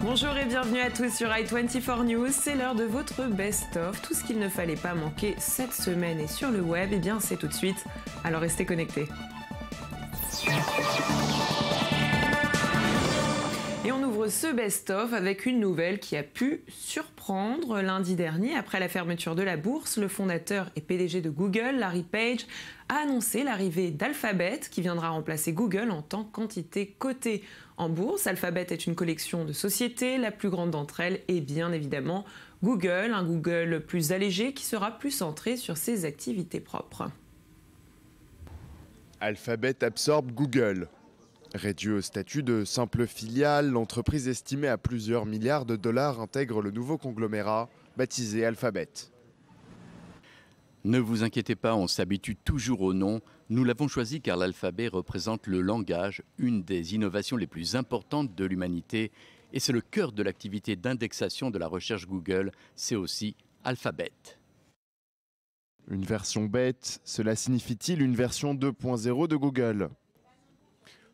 Bonjour et bienvenue à tous sur i24 News, c'est l'heure de votre best-of. Tout ce qu'il ne fallait pas manquer cette semaine et sur le web, eh bien c'est tout de suite, alors restez connectés. Et on ouvre ce best-of avec une nouvelle qui a pu surprendre. Lundi dernier, après la fermeture de la bourse, le fondateur et PDG de Google, Larry Page, a annoncé l'arrivée d'Alphabet, qui viendra remplacer Google en tant qu'entité cotée en bourse. Alphabet est une collection de sociétés, la plus grande d'entre elles est bien évidemment Google, un Google plus allégé qui sera plus centré sur ses activités propres. Alphabet absorbe Google. Réduit au statut de simple filiale, l'entreprise estimée à plusieurs milliards de dollars intègre le nouveau conglomérat baptisé Alphabet. Ne vous inquiétez pas, on s'habitue toujours au nom. Nous l'avons choisi car l'alphabet représente le langage, une des innovations les plus importantes de l'humanité. Et c'est le cœur de l'activité d'indexation de la recherche Google, c'est aussi Alphabet. Une version bête, cela signifie-t-il une version 2.0 de Google ?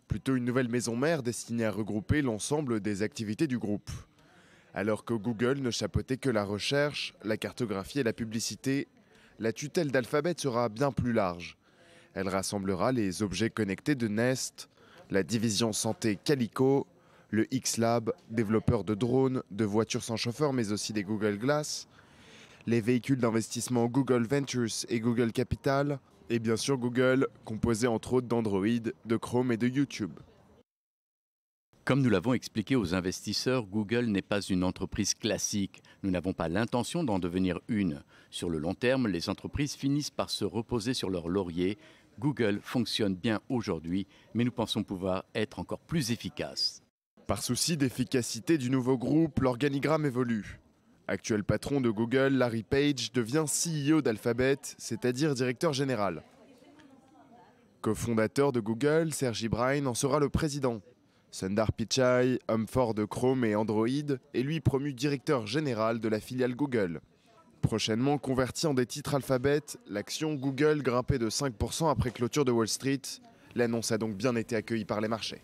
Plutôt une nouvelle maison mère destinée à regrouper l'ensemble des activités du groupe. Alors que Google ne chapeautait que la recherche, la cartographie et la publicité, la tutelle d'Alphabet sera bien plus large. Elle rassemblera les objets connectés de Nest, la division santé Calico, le X-Lab, développeur de drones, de voitures sans chauffeur mais aussi des Google Glass, les véhicules d'investissement Google Ventures et Google Capital, et bien sûr Google, composé entre autres d'Android, de Chrome et de YouTube. Comme nous l'avons expliqué aux investisseurs, Google n'est pas une entreprise classique. Nous n'avons pas l'intention d'en devenir une. Sur le long terme, les entreprises finissent par se reposer sur leur laurier. Google fonctionne bien aujourd'hui, mais nous pensons pouvoir être encore plus efficaces. Par souci d'efficacité du nouveau groupe, l'organigramme évolue. Actuel patron de Google, Larry Page devient CEO d'Alphabet, c'est-à-dire directeur général. Cofondateur de Google, Sergey Brin en sera le président. Sundar Pichai, homme fort de Chrome et Android, est lui promu directeur général de la filiale Google. Prochainement converti en des titres Alphabet, l'action Google grimpait de 5% après clôture de Wall Street. L'annonce a donc bien été accueillie par les marchés.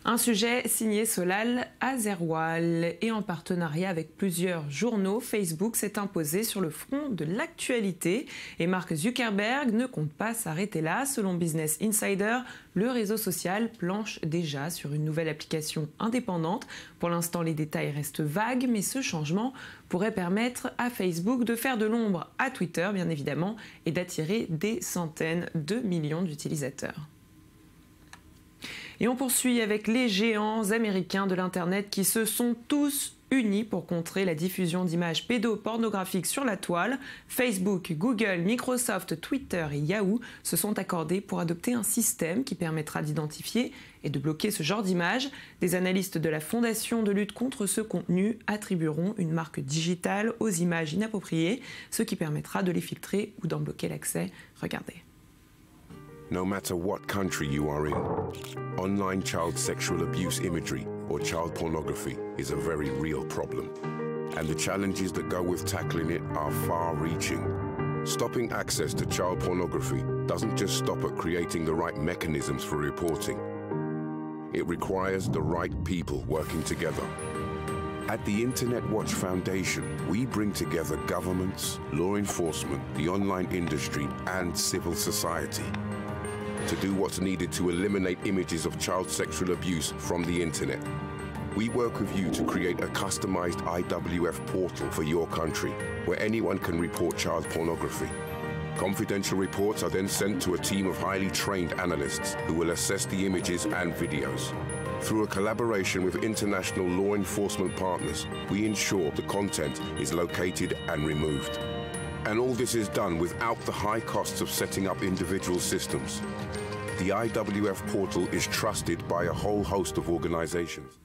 Un sujet signé Solal Azerwal et en partenariat avec plusieurs journaux, Facebook s'est imposé sur le front de l'actualité et Mark Zuckerberg ne compte pas s'arrêter là. Selon Business Insider, le réseau social planche déjà sur une nouvelle application indépendante. Pour l'instant, les détails restent vagues, mais ce changement pourrait permettre à Facebook de faire de l'ombre à Twitter, bien évidemment, et d'attirer des centaines de millions d'utilisateurs. Et on poursuit avec les géants américains de l'Internet qui se sont tous unis pour contrer la diffusion d'images pédopornographiques sur la toile. Facebook, Google, Microsoft, Twitter et Yahoo se sont accordés pour adopter un système qui permettra d'identifier et de bloquer ce genre d'images. Des analystes de la Fondation de lutte contre ce contenu attribueront une marque digitale aux images inappropriées, ce qui permettra de les filtrer ou d'en bloquer l'accès. Regardez. No matter what country you are in, online child sexual abuse imagery or child pornography is a very real problem. And the challenges that go with tackling it are far-reaching. Stopping access to child pornography doesn't just stop at creating the right mechanisms for reporting. It requires the right people working together. At the Internet Watch Foundation, we bring together governments, law enforcement, the online industry, and civil society to do what's needed to eliminate images of child sexual abuse from the internet. We work with you to create a customized IWF portal for your country, where anyone can report child pornography. Confidential reports are then sent to a team of highly trained analysts who will assess the images and videos. Through a collaboration with international law enforcement partners, we ensure the content is located and removed. And all this is done without the high costs of setting up individual systems. The IWF portal is trusted by a whole host of organizations.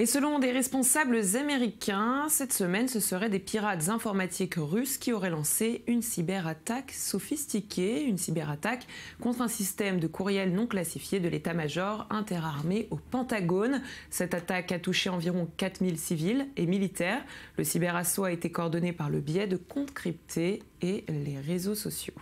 Et selon des responsables américains, cette semaine, ce seraient des pirates informatiques russes qui auraient lancé une cyberattaque sophistiquée, une cyberattaque contre un système de courriel non classifié de l'état-major interarmé au Pentagone. Cette attaque a touché environ 4000 civils et militaires. Le cyberassaut a été coordonné par le biais de comptes cryptés et les réseaux sociaux.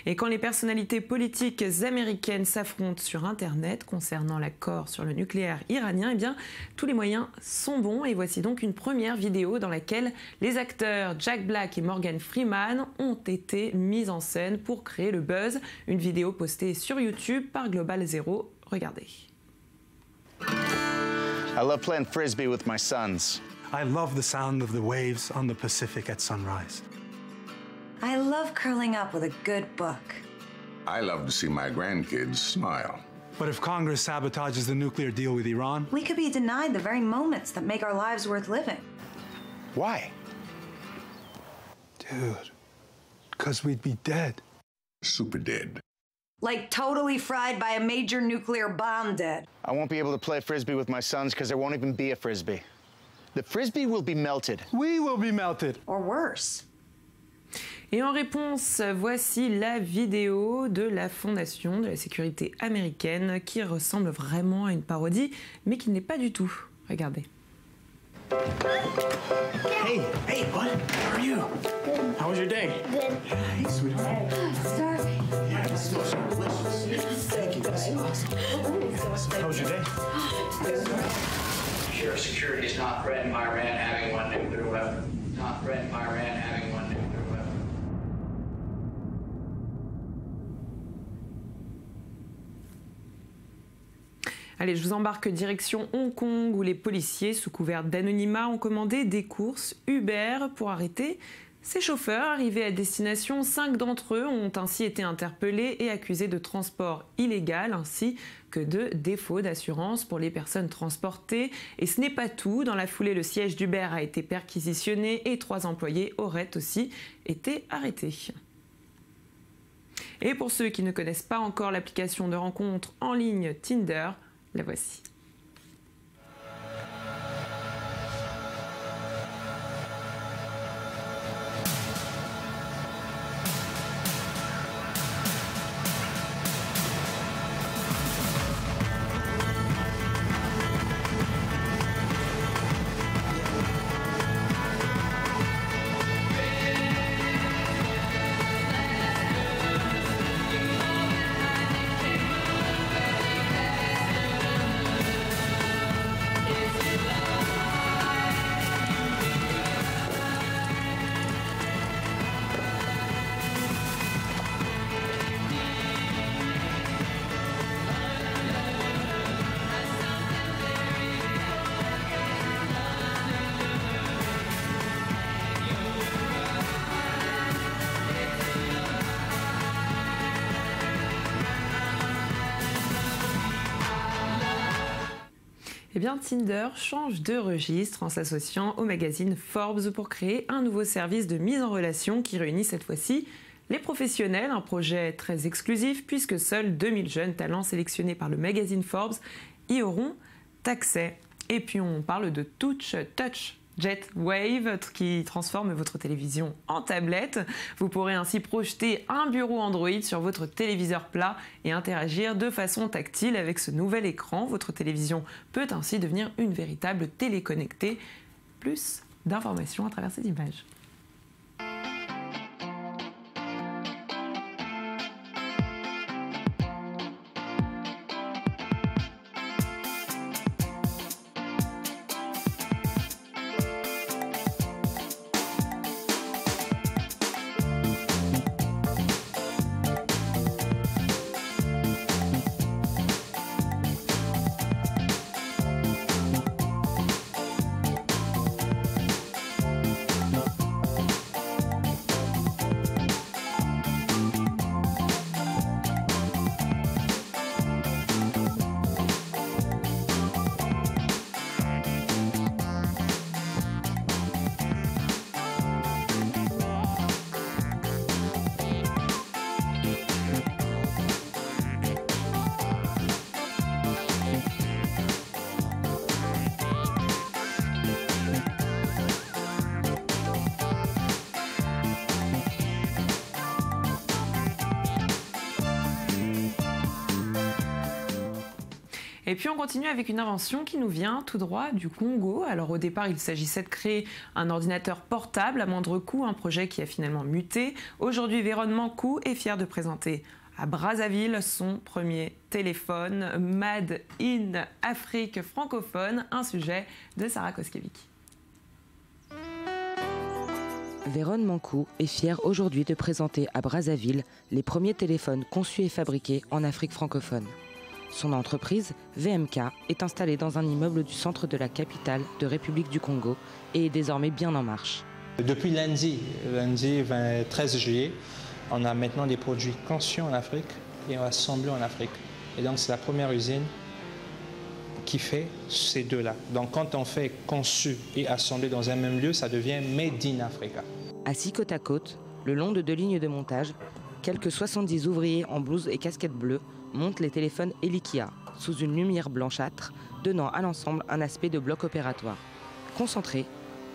Et quand les personnalités politiques américaines s'affrontent sur Internet concernant l'accord sur le nucléaire iranien, eh bien, tous les moyens sont bons. Et voici donc une première vidéo dans laquelle les acteurs Jack Black et Morgan Freeman ont été mis en scène pour créer le buzz. Une vidéo postée sur YouTube par Global Zero. Regardez. I love playing frisbee with my sons. I love the sound of the waves on the Pacific at sunrise. I love curling up with a good book. I love to see my grandkids smile. But if Congress sabotages the nuclear deal with Iran, We could be denied the very moments that make our lives worth living. Why? dude, because we'd be dead. Super dead. Like totally fried by a major nuclear bomb dead. I won't be able to play frisbee with my sons because there won't even be a frisbee. The frisbee will be melted. We will be melted. Or worse. Et en réponse, voici la vidéo de la Fondation de la sécurité américaine qui ressemble vraiment à une parodie, mais qui n'est pas du tout. Regardez. Hey, bud, how are you? How was your day? Good. Hey, sweetie. Starving. Yeah, this is so delicious. Thank you. This is awesome. How was your day? Sure, security is not threatened by Iran having one nuclear weapon. Not threatened by Iran having one nuclear weapon. Allez, je vous embarque direction Hong Kong où les policiers, sous couvert d'anonymat, ont commandé des courses Uber pour arrêter ces chauffeurs. Arrivés à destination, 5 d'entre eux ont ainsi été interpellés et accusés de transport illégal ainsi que de défaut d'assurance pour les personnes transportées. Et ce n'est pas tout. Dans la foulée, le siège d'Uber a été perquisitionné et 3 employés auraient aussi été arrêtés. Et pour ceux qui ne connaissent pas encore l'application de rencontre en ligne Tinder, la voici. Eh bien, Tinder change de registre en s'associant au magazine Forbes pour créer un nouveau service de mise en relation qui réunit cette fois-ci les professionnels. Un projet très exclusif puisque seuls 2000 jeunes talents sélectionnés par le magazine Forbes y auront accès. Et puis on parle de Touch Jet Wave qui transforme votre télévision en tablette. Vous pourrez ainsi projeter un bureau Android sur votre téléviseur plat et interagir de façon tactile avec ce nouvel écran. Votre télévision peut ainsi devenir une véritable télé connectée. Plus d'informations à travers ces images. Et puis on continue avec une invention qui nous vient tout droit du Congo. Alors au départ, il s'agissait de créer un ordinateur portable à moindre coût, un projet qui a finalement muté. Aujourd'hui, Véron Mankou est fier de présenter à Brazzaville son premier téléphone Made in Afrique francophone, un sujet de Sarah Koskiewicz. Véron Mankou est fier aujourd'hui de présenter à Brazzaville les premiers téléphones conçus et fabriqués en Afrique francophone. Son entreprise, VMK, est installée dans un immeuble du centre de la capitale de République du Congo et est désormais bien en marche. Depuis lundi 13 juillet, on a maintenant des produits conçus en Afrique et assemblés en Afrique. Et donc c'est la première usine qui fait ces deux-là. Donc quand on fait conçu et assemblé dans un même lieu, ça devient Made in Africa. Assis côte à côte, le long de 2 lignes de montage, quelques 70 ouvriers en blouse et casquette bleue montent les téléphones Elikia sous une lumière blanchâtre, donnant à l'ensemble un aspect de bloc opératoire. Concentrés,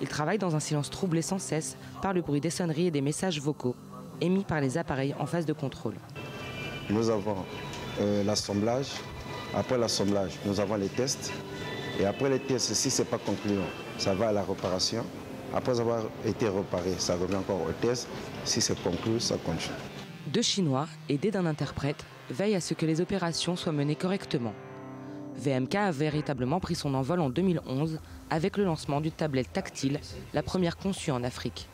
ils travaillent dans un silence troublé sans cesse par le bruit des sonneries et des messages vocaux émis par les appareils en phase de contrôle. Nous avons l'assemblage. Après l'assemblage, nous avons les tests. Et après les tests, si ce n'est pas concluant, ça va à la réparation. Après avoir été réparé, ça revient encore au test. Si c'est conclu, ça continue. 2 Chinois, aidés d'un interprète, veillent à ce que les opérations soient menées correctement. VMK a véritablement pris son envol en 2011 avec le lancement d'une tablette tactile, la première conçue en Afrique.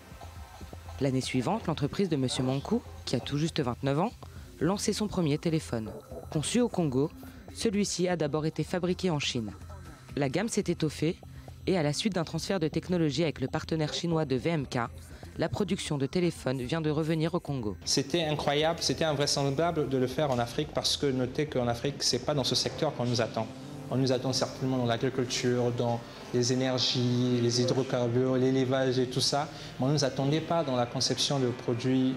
L'année suivante, l'entreprise de M. Mankou, qui a tout juste 29 ans, lançait son premier téléphone. Conçu au Congo, celui-ci a d'abord été fabriqué en Chine. La gamme s'est étoffée et à la suite d'un transfert de technologie avec le partenaire chinois de VMK, la production de téléphones vient de revenir au Congo. C'était incroyable, c'était invraisemblable de le faire en Afrique parce que notez qu'en Afrique, ce n'est pas dans ce secteur qu'on nous attend. On nous attend certainement dans l'agriculture, dans les énergies, les hydrocarbures, l'élevage et tout ça, mais on ne nous attendait pas dans la conception de produits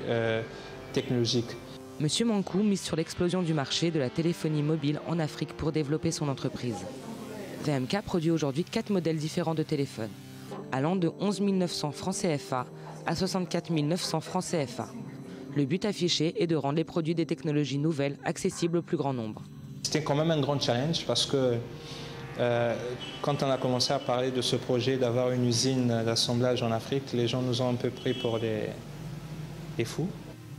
technologiques. Monsieur Mankou mise sur l'explosion du marché de la téléphonie mobile en Afrique pour développer son entreprise. VMK produit aujourd'hui 4 modèles différents de téléphones, allant de 11 900 francs CFA à 64 900 francs CFA. Le but affiché est de rendre les produits des technologies nouvelles accessibles au plus grand nombre. C'était quand même un grand challenge parce que quand on a commencé à parler de ce projet d'avoir une usine d'assemblage en Afrique, les gens nous ont un peu pris pour des fous.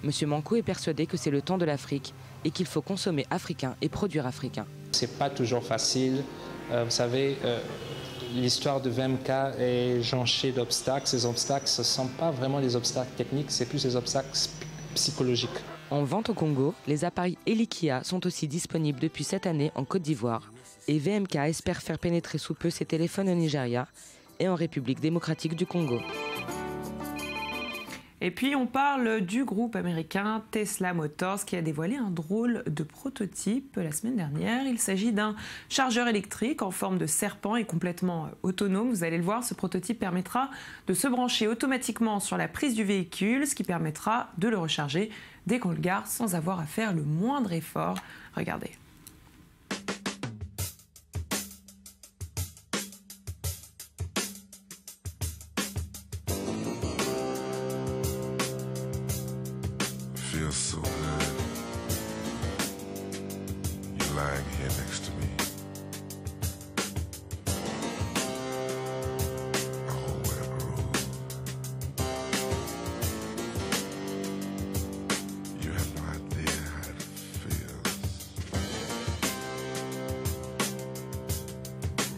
Monsieur Mankou est persuadé que c'est le temps de l'Afrique et qu'il faut consommer africain et produire africain. C'est pas toujours facile. Vous savez, l'histoire de VMK est jonchée d'obstacles. Ces obstacles, ce ne sont pas vraiment des obstacles techniques, c'est plus des obstacles psychologiques. En vente au Congo, les appareils Elikia sont aussi disponibles depuis cette année en Côte d'Ivoire. Et VMK espère faire pénétrer sous peu ses téléphones au Nigeria et en République démocratique du Congo. Et puis on parle du groupe américain Tesla Motors qui a dévoilé un drôle de prototype la semaine dernière. Il s'agit d'un chargeur électrique en forme de serpent et complètement autonome. Vous allez le voir, ce prototype permettra de se brancher automatiquement sur la prise du véhicule, ce qui permettra de le recharger dès qu'on le gare sans avoir à faire le moindre effort. Regardez. Feels so good. You're lying here next to me. Oh, what a groove. You have no idea how it feels.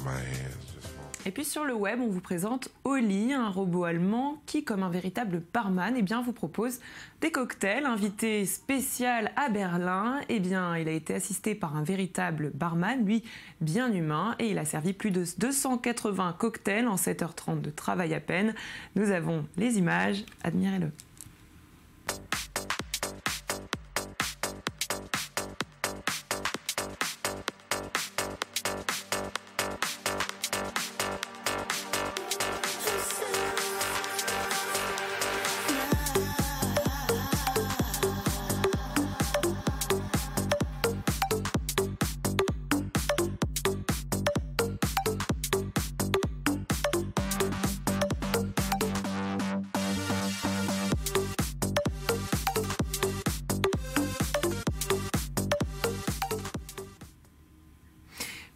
My hands just won't. Et puis sur le web, on vous présente Oli, un robot allemand qui, comme un véritable barman, vous propose des cocktails. Invité spécial à Berlin, il a été assisté par un véritable barman, lui bien humain, et il a servi plus de 280 cocktails en 7h30 de travail à peine. Nous avons les images, admirez-le.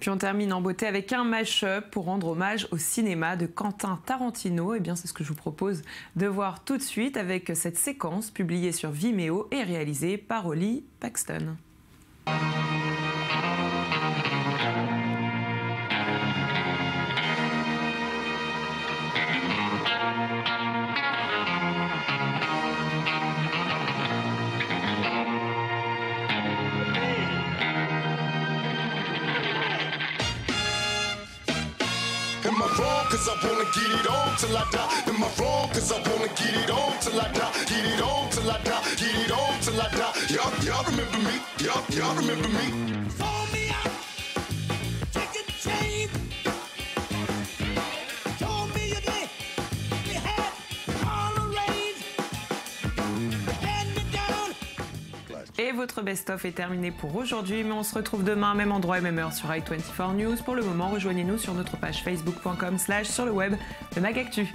Puis on termine en beauté avec un mash-up pour rendre hommage au cinéma de Quentin Tarantino. Et bien c'est ce que je vous propose de voir tout de suite avec cette séquence publiée sur Vimeo et réalisée par Holly Paxton. Am I wrong? Cause I wanna get it on till I die. Am I wrong? Cause I wanna get it on till I die. Get it on till I die. Get it on till I die. Y'all remember me? Y'all remember me? Fold me out. Take a chain. Told me you did. You had all arranged. Hand me down. Et votre best-of est terminé pour aujourd'hui, mais on se retrouve demain, même endroit et même heure sur i24 News. Pour le moment, rejoignez-nous sur notre page facebook.com/sur le web de Magactu.